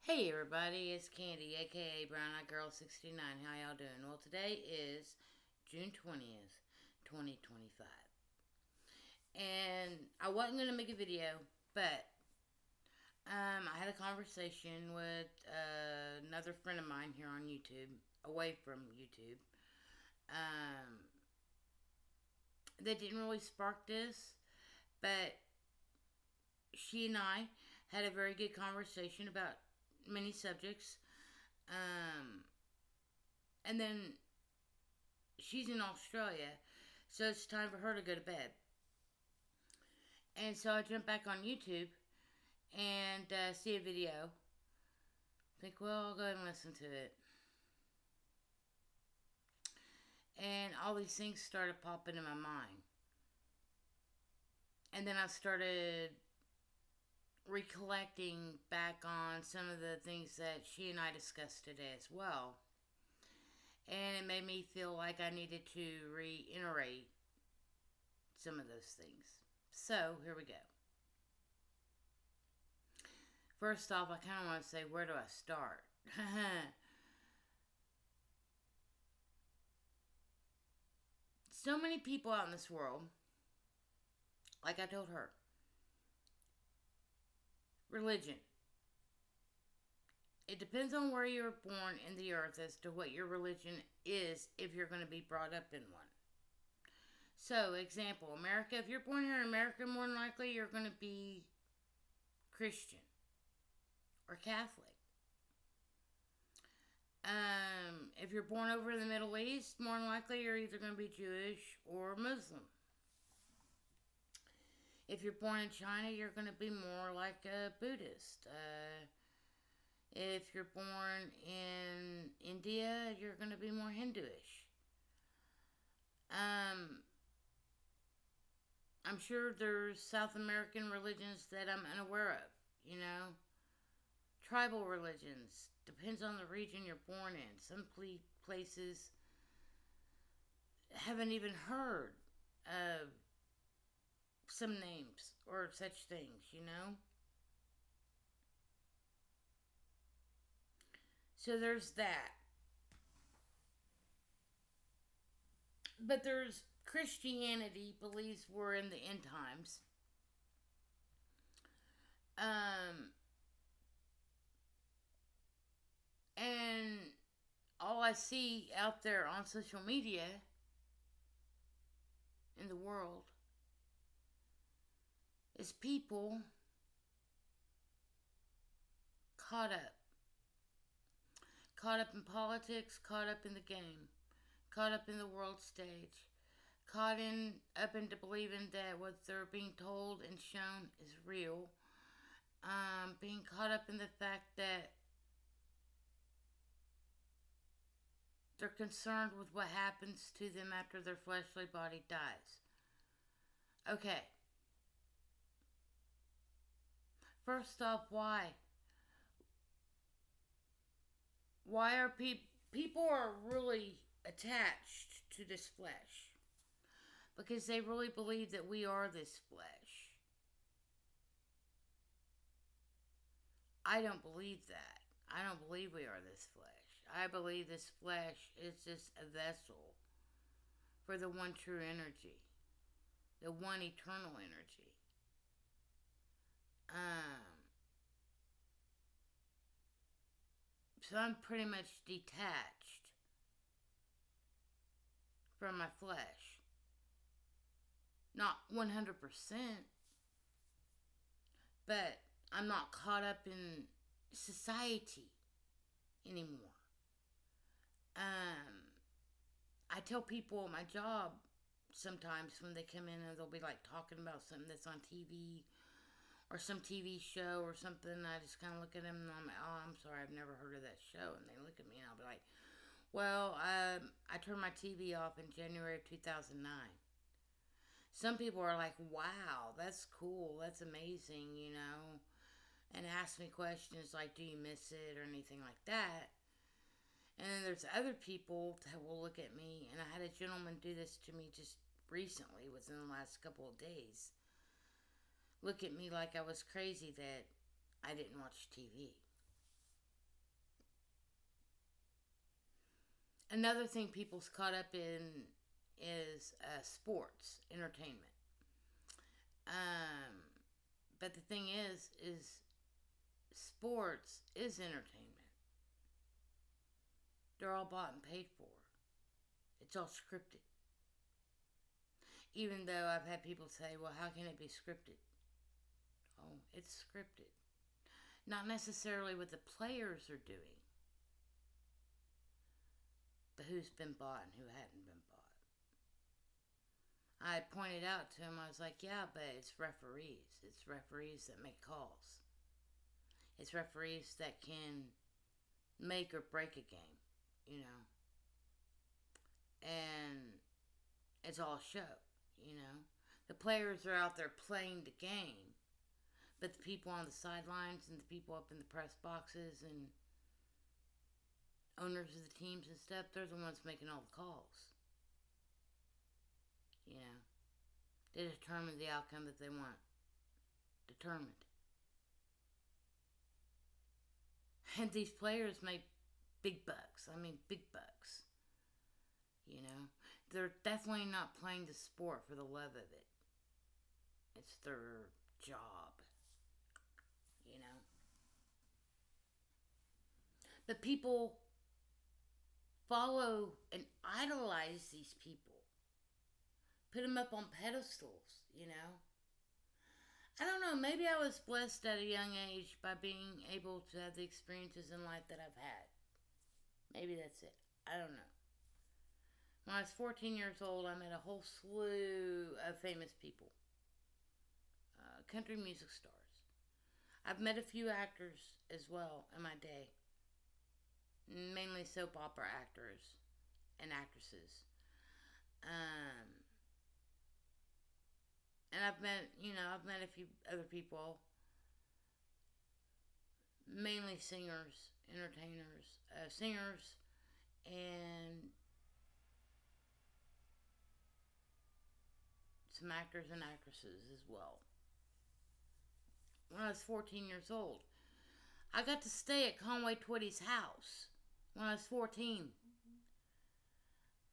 Hey everybody, it's Candy, aka Brown Eyed Girl 69. How y'all doing? Well, today is June 20th, 2025. And I wasn't going to make a video, but I had a conversation with another friend of mine here on YouTube, away from YouTube, um, that didn't really spark this, but she and I had a very good conversation about many subjects. Um, and then she's in Australia, so it's time for her to go to bed. And so I jump back on YouTube and see a video. Think, well, I'll go ahead and listen to it. And all these things started popping in my mind. And then I started recollecting back on some of the things that she and I discussed today as well. And it made me feel like I needed to reiterate some of those things. So, here we go. First off, I kind of want to say, where do I start? So many people out in this world, like I told her, religion. It depends on where you were born in the earth as to what your religion is if you're going to be brought up in one. So, example, America, if you're born here in America, more than likely you're going to be Christian or Catholic. If you're born over in the Middle East, more than likely you're either going to be Jewish or Muslim. If you're born in China, you're going to be more like a Buddhist. If you're born in India, you're going to be more Hinduish. I'm sure there's South American religions that I'm unaware of, you know. Tribal religions. Depends on the region you're born in. Some places haven't even heard of some names or such things, you know. So there's that. But there's Christianity believes we're in the end times. Um, and all I see out there on social media in the world is people caught up. Caught up in politics, caught up in the game, caught up in the world stage, up into believing that what they're being told and shown is real. Being caught up in the fact that they're concerned with what happens to them after their fleshly body dies. Okay. First off, why? Why are people are really attached to this flesh? Because they really believe that we are this flesh. I don't believe that. I don't believe we are this flesh. I believe this flesh is just a vessel for the one true energy, the one eternal energy. So I'm pretty much detached from my flesh. Not 100%, but I'm not caught up in society anymore. I tell people at my job sometimes when they come in and they'll be like talking about something that's on TV or some TV show or something. And I just kind of look at them and I'm like, oh, I'm sorry, I've never heard of that show. And they look at me and I'll be like, well, I turned my TV off in January of 2009. Some people are like, wow, that's cool, that's amazing, you know, and ask me questions like, do you miss it or anything like that. And then there's other people that will look at me, and I had a gentleman do this to me just recently, within the last couple of days. Look at me like I was crazy that I didn't watch TV. Another thing people's caught up in is sports, entertainment. Um, but the thing is sports is entertainment. They're all bought and paid for. It's all scripted. Even though I've had people say, well, how can it be scripted? Oh, it's scripted. Not necessarily what the players are doing, but who's been bought and who hadn't been bought. I pointed out to him, I was like, yeah, but it's referees. It's referees that make calls. It's referees that can make or break a game, you know. And it's all show, you know. The players are out there playing the game, but the people on the sidelines and the people up in the press boxes and owners of the teams and stuff, they're the ones making all the calls. You know, they determine the outcome that they want. Determined. And these players make big bucks. I mean, big bucks. You know, they're definitely not playing the sport for the love of it. It's their job. You know. But people follow and idolize these people. Put them up on pedestals, you know. I don't know, maybe I was blessed at a young age by being able to have the experiences in life that I've had. Maybe that's it. I don't know. When I was 14 years old, I met a whole slew of famous people. Country music stars. I've met a few actors as well in my day. Mainly soap opera actors and actresses. And I've met a few other people, mainly singers, entertainers, singers, and some actors and actresses as well. When I was 14 years old, I got to stay at Conway Twitty's house when I was 14.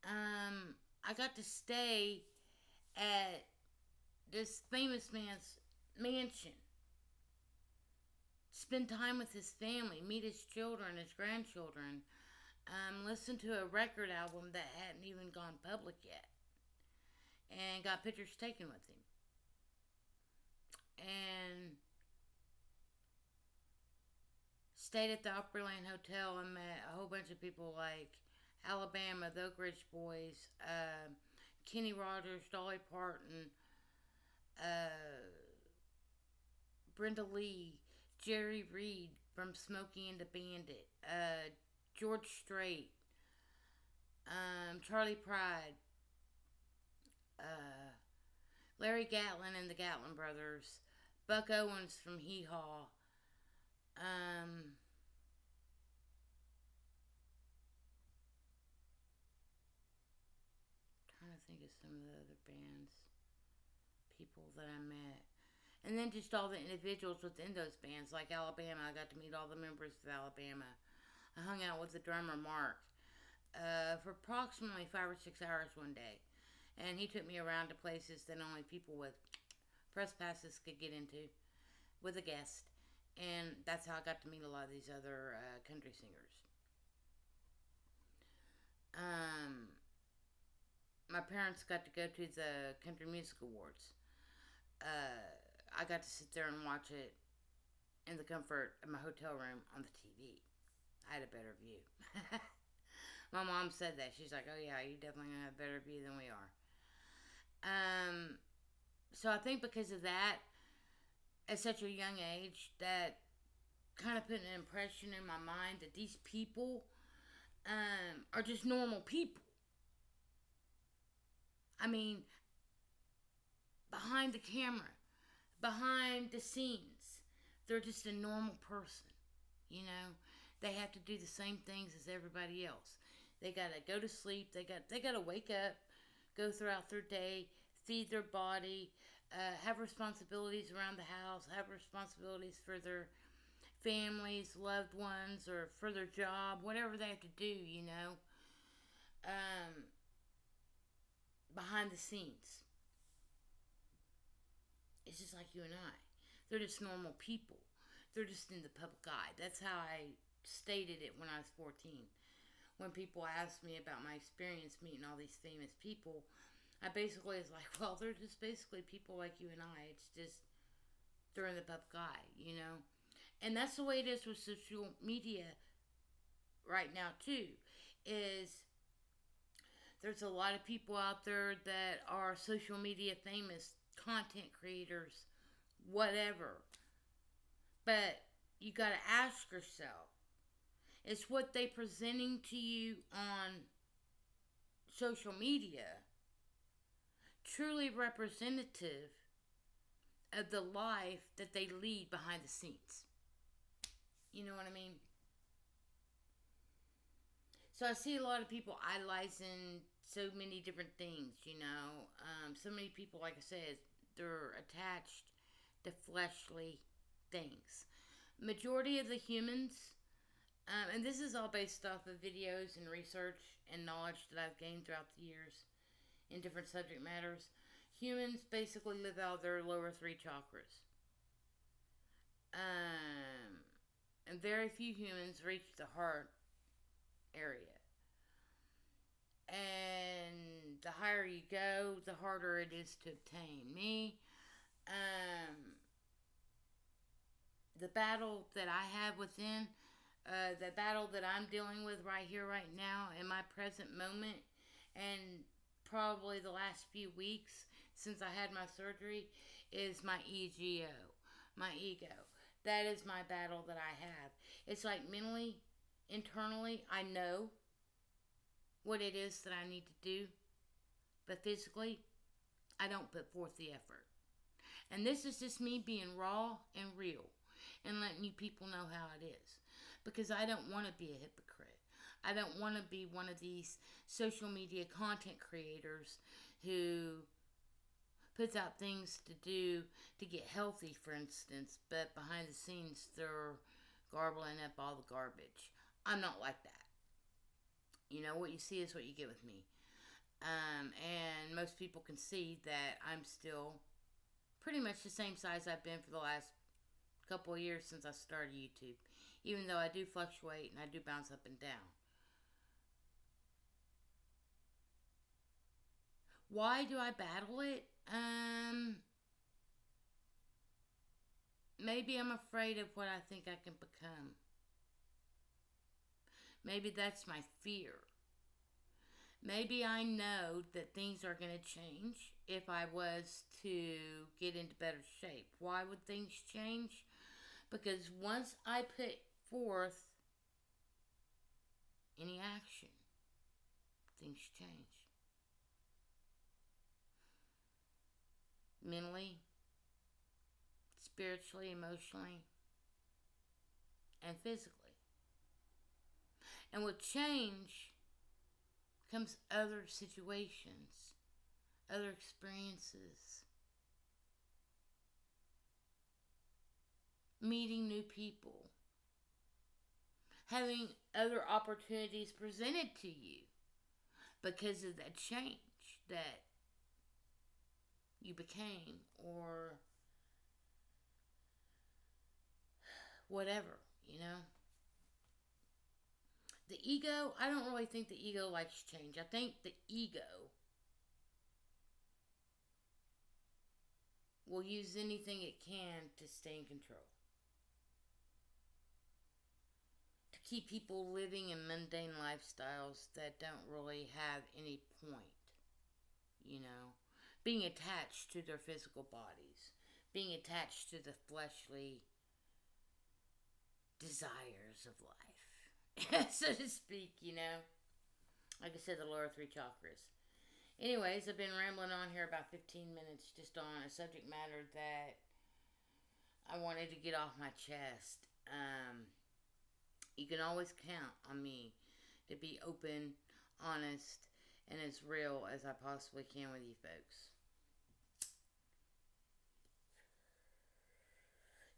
I got to stay at this famous man's mansion. Spend time with his family, meet his children, his grandchildren, listen to a record album that hadn't even gone public yet, and got pictures taken with him. And stayed at the Opryland Hotel and met a whole bunch of people like Alabama, the Oak Ridge Boys, Kenny Rogers, Dolly Parton, Brenda Lee, Jerry Reed from Smokey and the Bandit, George Strait, Charlie Pride, Larry Gatlin and the Gatlin Brothers, Buck Owens from Hee Haw, trying to think of some of the other bands, people that I met. And then just all the individuals within those bands, like Alabama. I got to meet all the members of Alabama. I hung out with the drummer, Mark, for approximately 5 or 6 hours one day. And he took me around to places that only people with press passes could get into with a guest. And that's how I got to meet a lot of these other country singers. My parents got to go to the Country Music Awards. I got to sit there and watch it in the comfort of my hotel room on the TV. I had a better view. My mom said that. She's like, oh yeah, you definitely have a better view than we are. So I think because of that, at such a young age, that kind of put an impression in my mind that these people are just normal people. I mean, behind the camera, behind the scenes, they're just a normal person. You know, they have to do the same things as everybody else. They gotta go to sleep. They gotta wake up, go throughout their day, feed their body, have responsibilities around the house, have responsibilities for their families, loved ones, or for their job, whatever they have to do. You know, um, behind the scenes. It's just like you and I. They're just normal people. They're just in the public eye. That's how I stated it when I was 14. When people asked me about my experience meeting all these famous people, I basically was like, well, they're just basically people like you and I. It's just they're in the public eye, you know? And that's the way it is with social media right now, too. Is there's a lot of people out there that are social media famous, content creators, whatever. But you got to ask yourself, is what they presenting to you on social media truly representative of the life that they lead behind the scenes? You know what I mean? So I see a lot of people idolizing so many different things, you know. So many people, like I said, they're attached to fleshly things. Majority of the humans, and this is all based off of videos and research and knowledge that I've gained throughout the years in different subject matters. Humans basically live out their lower three chakras. Um, and very few humans reach the heart area. And the higher you go, the harder it is to obtain. Um, the battle that I have within, the battle that I'm dealing with right here, right now, in my present moment, and probably the last few weeks since I had my surgery, is my ego, my ego. That is my battle that I have. It's like mentally, internally, I know what it is that I need to do, but physically, I don't put forth the effort. And this is just me being raw and real and letting you people know how it is. Because I don't want to be a hypocrite. I don't want to be one of these social media content creators who puts out things to do to get healthy, for instance, but behind the scenes they're garbling up all the garbage. I'm not like that. You know, what you see is what you get with me. And most people can see that I'm still pretty much the same size I've been for the last couple of years since I started YouTube. Even though I do fluctuate and I do bounce up and down. Why do I battle it? Maybe I'm afraid of what I think I can become. Maybe that's my fear. Maybe I know that things are going to change if I was to get into better shape. Why would things change? Because once I put forth any action, things change. Mentally, spiritually, emotionally, and physically. And with change comes other situations, other experiences, meeting new people, having other opportunities presented to you because of that change that you became or whatever, you know. The ego, I don't really think the ego likes change. I think the ego will use anything it can to stay in control. To keep people living in mundane lifestyles that don't really have any point, you know. Being attached to their physical bodies. Being attached to the fleshly desires of life, so to speak, you know. Like I said, the lower three chakras. Anyways, I've been rambling on here about 15 minutes just on a subject matter that I wanted to get off my chest. You can always count on me to be open, honest, and as real as I possibly can with you folks.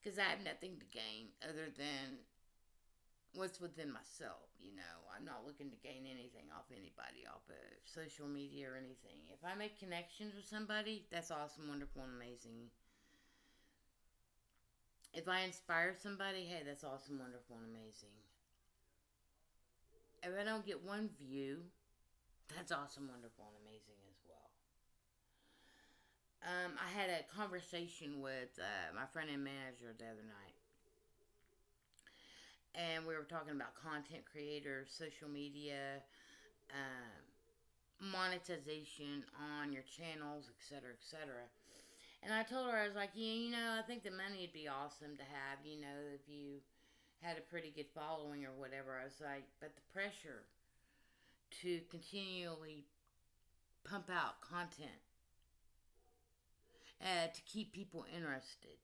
Because I have nothing to gain other than what's within myself, I'm not looking to gain anything off anybody, off of social media or anything. If I make connections with somebody, that's awesome, wonderful, and amazing. If I inspire somebody, hey, that's awesome, wonderful, and amazing. If I don't get one view, that's awesome, wonderful, and amazing as well. I had a conversation with my friend and manager the other night, and we were talking about content creators, social media, monetization on your channels, etc., etc. And I told her, I was like, yeah, I think the money would be awesome to have, if you had a pretty good following or whatever. I was like, but the pressure to continually pump out content, to keep people interested,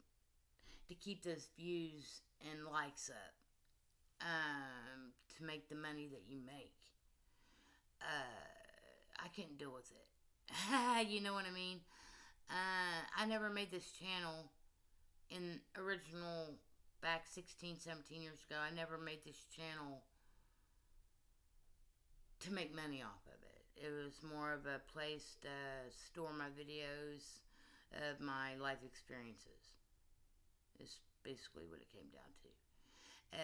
to keep those views and likes up, to make the money that you make. I couldn't deal with it. You know what I mean? I never made this channel in original back 16, 17 years ago. I never made this channel to make money off of it. It was more of a place to store my videos of my life experiences. Is basically what it came down to.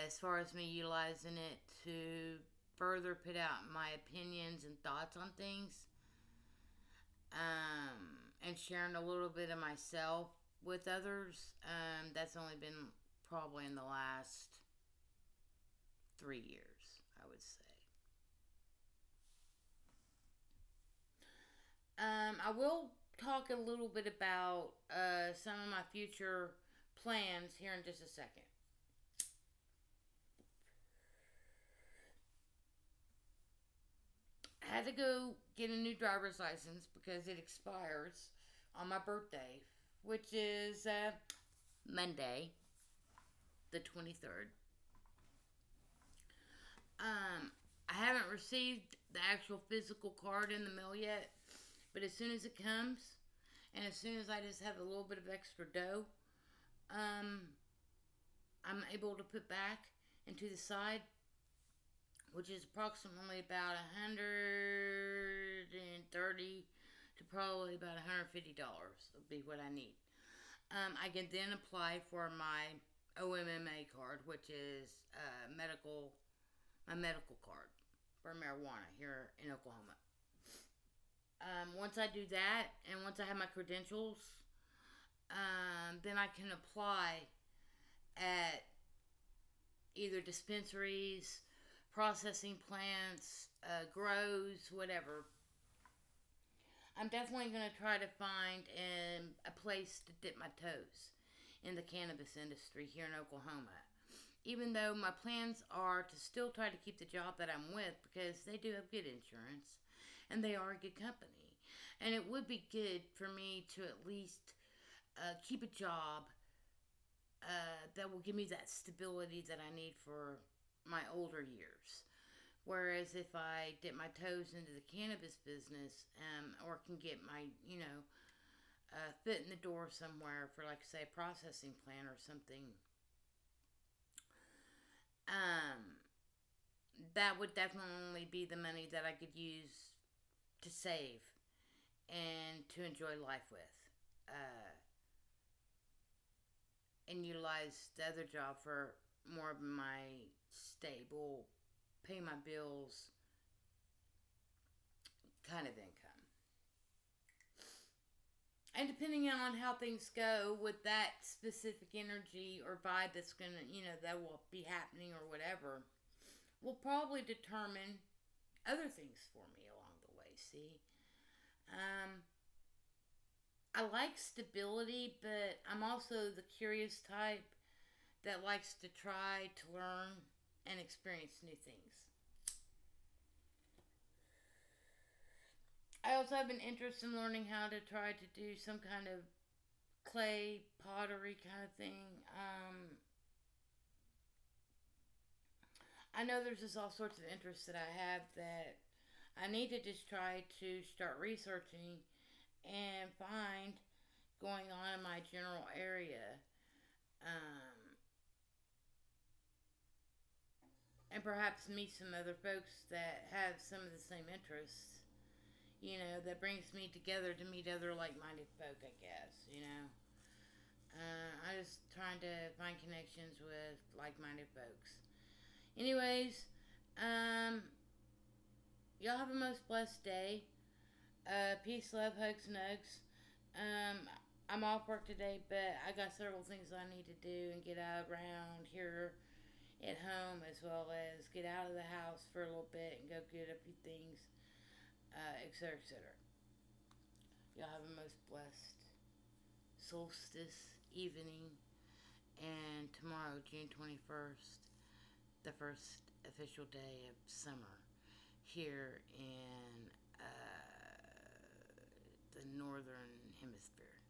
As far as me utilizing it to further put out my opinions and thoughts on things, and sharing a little bit of myself with others, that's only been probably in the last 3 years, I would say. I will talk a little bit about some of my future plans here in just a second. I had to go get a new driver's license because it expires on my birthday, which is Monday, the 23rd. I haven't received the actual physical card in the mail yet, but as soon as it comes, and as soon as I just have a little bit of extra dough, I'm able to put back into the side, which is approximately about $130 to probably about $150 would be what I need. I can then apply for my OMMA card, which is my medical card for marijuana here in Oklahoma. Once I do that, and once I have my credentials, then I can apply at either dispensaries, processing plants, grows, whatever. I'm definitely going to try to find a place to dip my toes in the cannabis industry here in Oklahoma. Even though my plans are to still try to keep the job that I'm with, because they do have good insurance and they are a good company. And it would be good for me to at least keep a job that will give me that stability that I need for my older years. Whereas if I dip my toes into the cannabis business, or can get my, foot in the door somewhere for, like, say, a processing plant or something, that would definitely be the money that I could use to save and to enjoy life with. And utilize the other job for more of my stable, pay my bills kind of income. And depending on how things go with that specific energy or vibe that's gonna, that will be happening or whatever, will probably determine other things for me along the way. See, I like stability, but I'm also the curious type that likes to try to learn and experience new things. I also have an interest in learning how to try to do some kind of clay pottery kind of thing. I know there's just all sorts of interests that I have that I need to just try to start researching and find going on in my general area. and perhaps meet some other folks that have some of the same interests. That brings me together to meet other like-minded folk. I guess I just trying to find connections with like-minded folks. Anyways, um, y'all have a most blessed day. Peace, love, hugs, nugs. Um, I'm off work today, but I got several things I need to do and get out around here at home, as well as get out of the house for a little bit and go get a few things, etc., etc. Y'all have a most blessed solstice evening, and tomorrow, June 21st, the first official day of summer here in the northern hemisphere.